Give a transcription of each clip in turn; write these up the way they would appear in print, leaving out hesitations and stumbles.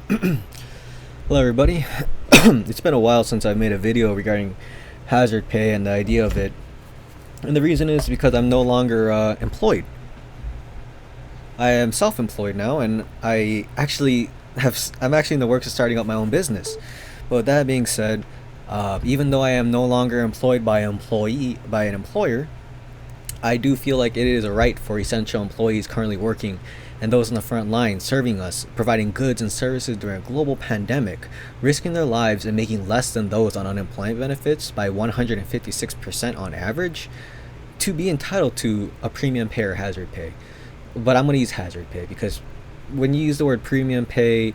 Hello, everybody. It's been a while since I've made a video regarding hazard pay and the idea of it. And the reason is because I'm no longer employed. I am self-employed now, and I'm actually in the works of starting up my own business. But with that being said, even though I am no longer employed by an employer, I do feel like it is a right for essential employees currently working and those on the front line serving us, providing goods and services during a global pandemic, risking their lives and making less than those on unemployment benefits by 156% on average, to be entitled to a premium pay or hazard pay. But I'm going to use hazard pay because when you use the word premium pay,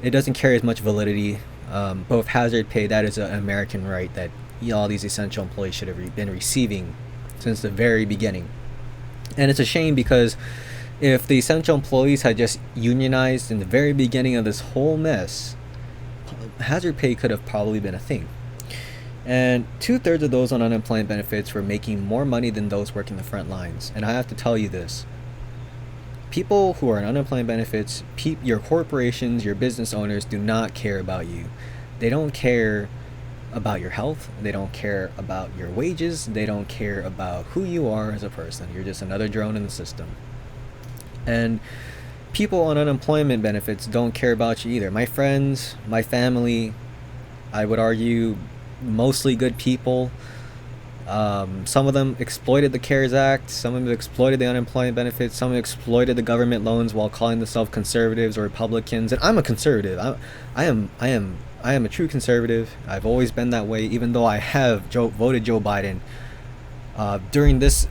it doesn't carry as much validity. But with hazard pay, that is an American right that all these essential employees should have been receiving since the very beginning. And it's a shame because if the essential employees had just unionized in the very beginning of this whole mess, hazard pay could have probably been a thing. And 2/3 of those on unemployment benefits were making more money than those working the front lines. And I have to tell you this: people who are on unemployment benefits, your corporations, your business owners do not care about you. They don't care about your health. They don't care about your wages. They don't care about who you are as a person. You're just another drone in the system. And people on unemployment benefits don't care about you either. My friends, my family, I would argue, mostly good people. Some of them exploited the CARES Act. Some of them exploited the unemployment benefits. Some exploited the government loans while calling themselves conservatives or Republicans. And I'm a conservative. I am a true conservative. I've always been that way, even though I have voted Joe Biden during this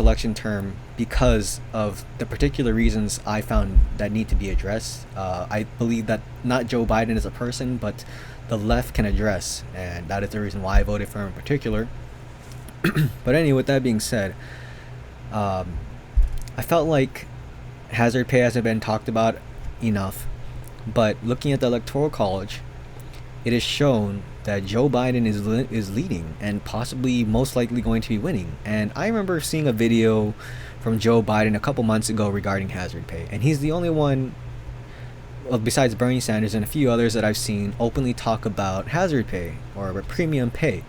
election term because of the particular reasons I found that need to be addressed. I believe that not Joe Biden as a person, but the left can address, and that is the reason why I voted for him in particular. But anyway, with that being said, I felt like hazard pay hasn't been talked about enough. But looking at the Electoral College, it is shown that Joe Biden is leading and possibly most likely going to be winning. And I remember seeing a video from Joe Biden a couple months ago regarding hazard pay, and he's the only one, well, besides Bernie Sanders and a few others that I've seen openly talk about hazard pay or premium pay.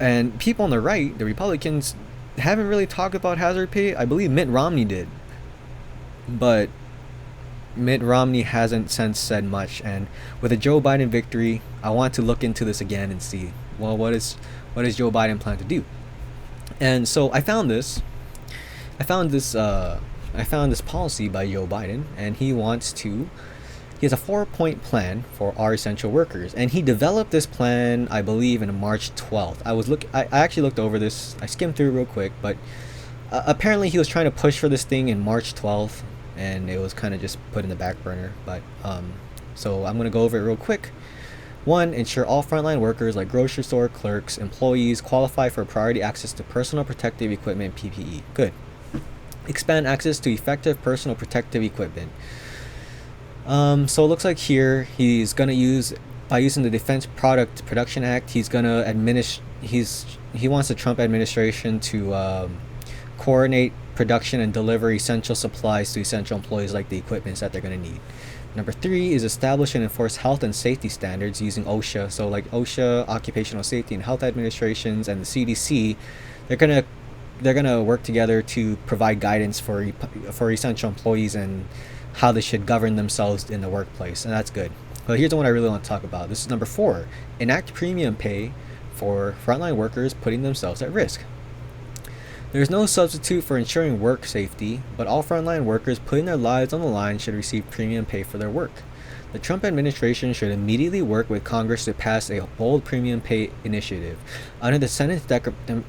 And people on the right, the Republicans, haven't really talked about hazard pay. I believe Mitt Romney did, but Mitt Romney hasn't since said much. And with a Joe Biden victory, I want to look into this again and see, well, what is Joe Biden plan to do? And so I found this policy by Joe Biden, and he has a 4-point plan for our essential workers, and he developed this plan, I believe, in March 12th. I actually looked over this. I skimmed through real quick, but apparently he was trying to push for this thing in March 12th, and it was kind of just put in the back burner. But so I'm gonna go over it real quick. 1, ensure all frontline workers like grocery store clerks, employees qualify for priority access to personal protective equipment (PPE). Good. Expand access to effective personal protective equipment. So it looks like here he's gonna using the Defense Product Production Act, he wants the Trump administration to coordinate production and deliver essential supplies to essential employees, like the equipments that they're gonna need. Number 3 is establish and enforce health and safety standards using OSHA. So like OSHA, Occupational Safety and Health Administrations, and the CDC, they're gonna work together to provide guidance for essential employees and how they should govern themselves in the workplace, and that's good. But here's the one I really want to talk about. This is number 4: enact premium pay for frontline workers putting themselves at risk. There is no substitute for ensuring work safety, but all frontline workers putting their lives on the line should receive premium pay for their work. The Trump administration should immediately work with Congress to pass a bold premium pay initiative. Under the Senate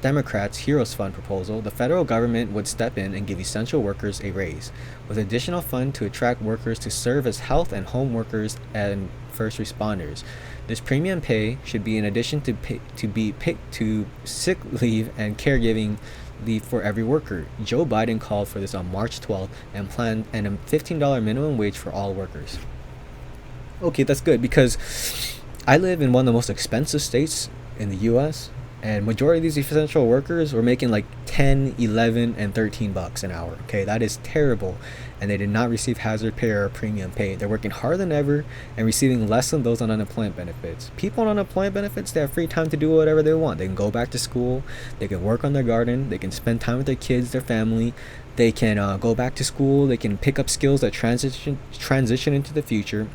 Democrats' Heroes Fund proposal, the federal government would step in and give essential workers a raise, with additional fund to attract workers to serve as health and home workers and first responders. This premium pay should be in addition to sick leave and caregiving leave for every worker. Joe Biden called for this on March 12th and planned a $15 minimum wage for all workers. Okay, that's good, because I live in one of the most expensive states in the U.S., and majority of these essential workers were making like 10, 11, and 13 bucks an hour. Okay, that is terrible. And they did not receive hazard pay or premium pay. They're working harder than ever and receiving less than those on unemployment benefits. People on unemployment benefits, they have free time to do whatever they want. They can go back to school, they can work on their garden, they can spend time with their kids, their family, they can go back to school, they can pick up skills that transition into the future.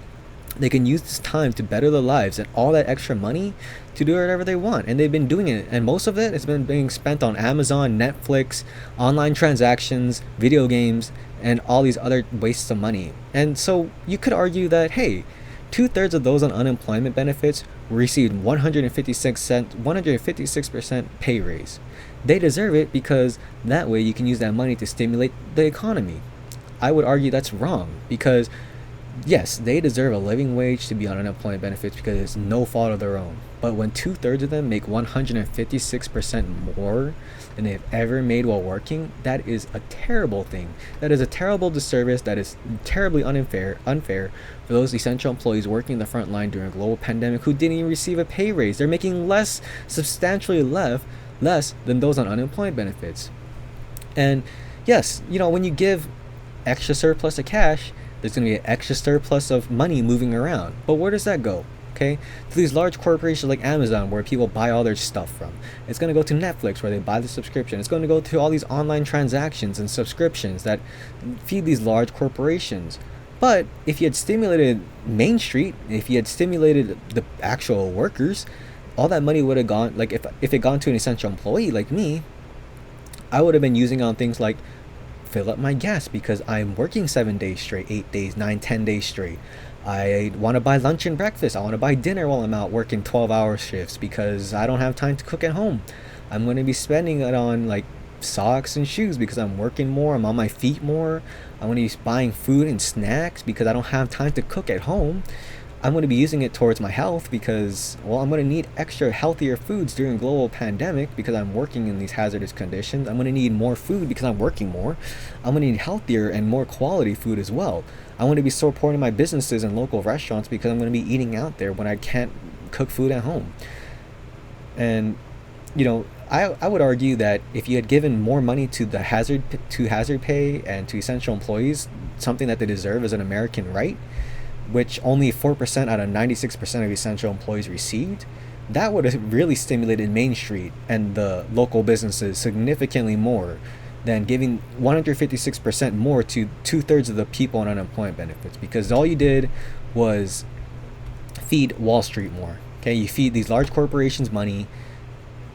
They can use this time to better their lives, and all that extra money to do whatever they want. And they've been doing it, and most of it has been being spent on Amazon, Netflix, online transactions, video games, and all these other wastes of money. And so you could argue that, hey, 2/3 of those on unemployment benefits received 156% pay raise. They deserve it because that way you can use that money to stimulate the economy. I would argue that's wrong, because yes, they deserve a living wage to be on unemployment benefits because it's no fault of their own. But when 2/3 of them make 156% more than they've ever made while working, that is a terrible thing. That is a terrible disservice. That is terribly unfair for those essential employees working in the front line during a global pandemic who didn't even receive a pay raise. They're making substantially less than those on unemployment benefits. And yes, when you give extra surplus of cash, there's going to be an extra surplus of money moving around. But where does that go? Okay, to these large corporations like Amazon, where people buy all their stuff from. It's going to go to Netflix, where they buy the subscription. It's going to go to all these online transactions and subscriptions that feed these large corporations. But if you had stimulated Main Street, if you had stimulated the actual workers, all that money would have gone, like if it gone to an essential employee like me, I would have been using on things like fill up my gas because I'm working 7 days straight, 8 days, 9, 10 days straight. I want to buy lunch and breakfast. I want to buy dinner while I'm out working 12-hour shifts because I don't have time to cook at home. I'm going to be spending it on like socks and shoes because I'm working more. I'm on my feet more. I'm going to be buying food and snacks because I don't have time to cook at home. I'm going to be using it towards my health because, well, I'm going to need extra healthier foods during a global pandemic because I'm working in these hazardous conditions. I'm going to need more food because I'm working more. I'm going to need healthier and more quality food as well. I'm going to be supporting my businesses and local restaurants because I'm going to be eating out there when I can't cook food at home. And, I would argue that if you had given more money to the hazard pay and to essential employees, something that they deserve as an American right, which only 4% out of 96% of essential employees received, that would have really stimulated Main Street and the local businesses significantly more than giving 156% more to 2/3 of the people on unemployment benefits, because all you did was feed Wall Street more. Okay, you feed these large corporations money,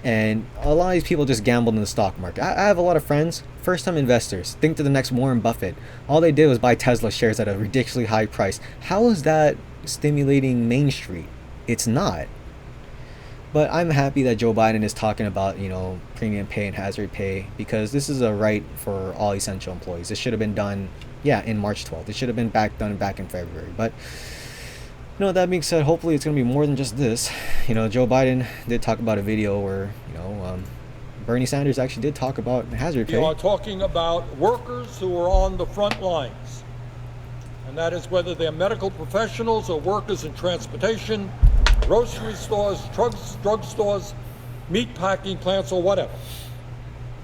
and a lot of these people just gambled in the stock market. I have a lot of friends, first-time investors, think they're the next Warren Buffett. All they did was buy Tesla shares at a ridiculously high price. How is that stimulating Main Street? It's not. But I'm happy that Joe Biden is talking about, premium pay and hazard pay, because this is a right for all essential employees. This should have been done, in March 12th. It should have been done back in February. But that being said, hopefully it's going to be more than just this. Joe Biden did talk about a video where, Bernie Sanders actually did talk about hazard pay. We are talking about workers who are on the front lines. And that is whether they're medical professionals or workers in transportation, grocery stores, drug stores, meat packing plants, or whatever.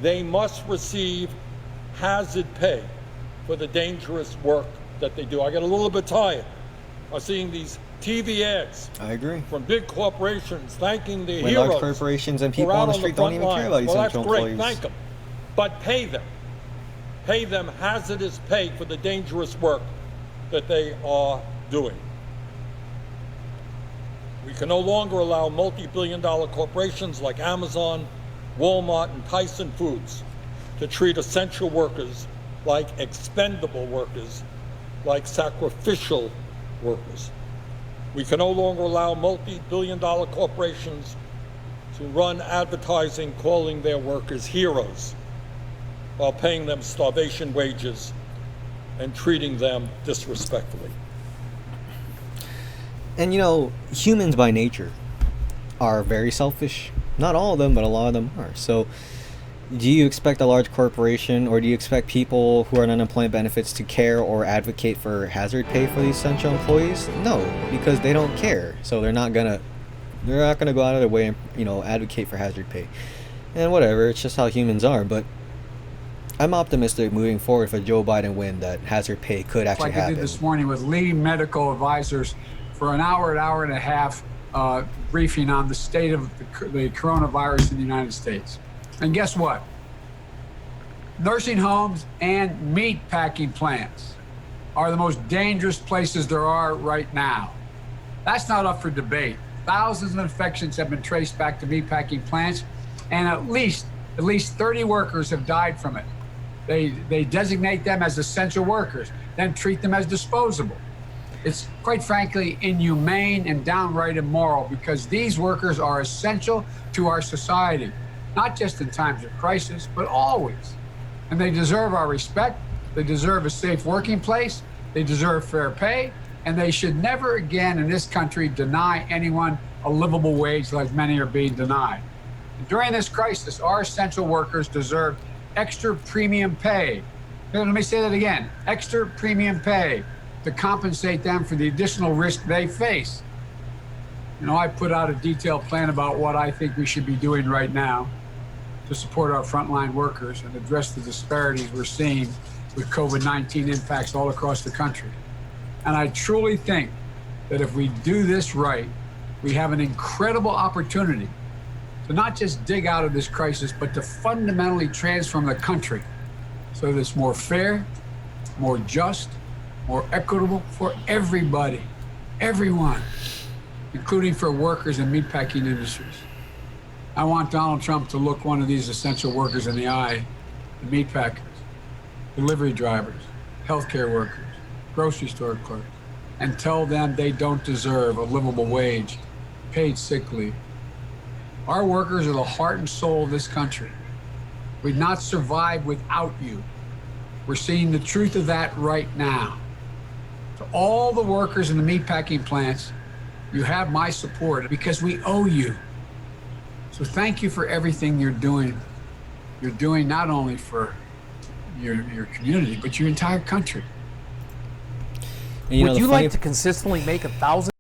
They must receive hazard pay for the dangerous work that they do. I get a little bit tired of seeing these TV ads. I agree. From big corporations thanking the when heroes. Large corporations and people on the street don't even care about essential employees. Thank them. But pay them. Pay them hazardous pay for the dangerous work that they are doing. We can no longer allow multi-billion-dollar corporations like Amazon, Walmart, and Tyson Foods to treat essential workers like expendable workers, like sacrificial workers. We can no longer allow multi-billion-dollar corporations to run advertising calling their workers heroes while paying them starvation wages and treating them disrespectfully. And humans by nature are very selfish. Not all of them, but a lot of them are. So do you expect a large corporation, or do you expect people who are on unemployment benefits to care or advocate for hazard pay for these essential employees? No, because they don't care. So they're not gonna go out of their way and advocate for hazard pay. And whatever, it's just how humans are. But I'm optimistic moving forward if a Joe Biden win that hazard pay could actually like I did happen. this morning with leading medical advisors for an hour and a half, briefing on the state of the coronavirus in the United States. And guess what? Nursing homes and meat packing plants are the most dangerous places there are right now. That's not up for debate. Thousands of infections have been traced back to meatpacking plants, and at least 30 workers have died from it. They designate them as essential workers, then treat them as disposable. It's quite frankly inhumane and downright immoral, because these workers are essential to our society, not just in times of crisis, but always. And they deserve our respect. They deserve a safe working place. They deserve fair pay. And they should never again in this country deny anyone a livable wage like many are being denied. During this crisis, our essential workers deserve extra premium pay. Let me say that again, extra premium pay to compensate them for the additional risk they face. You know, I put out a detailed plan about what I think we should be doing right now to support our frontline workers and address the disparities we're seeing with COVID-19 impacts all across the country. And I truly think that if we do this right, we have an incredible opportunity to not just dig out of this crisis, but to fundamentally transform the country so that it's more fair, more just, more equitable for everybody, everyone, including for workers in meatpacking industries. I want Donald Trump to look one of these essential workers in the eye, the meat packers, delivery drivers, healthcare workers, grocery store clerks, and tell them they don't deserve a livable wage, paid sick leave. Our workers are the heart and soul of this country. We'd not survive without you. We're seeing the truth of that right now. To all the workers in the meatpacking plants, you have my support because we owe you. So thank you for everything you're doing. You're doing not only for your community, but your entire country. And, Would the you funny like to consistently make $1,000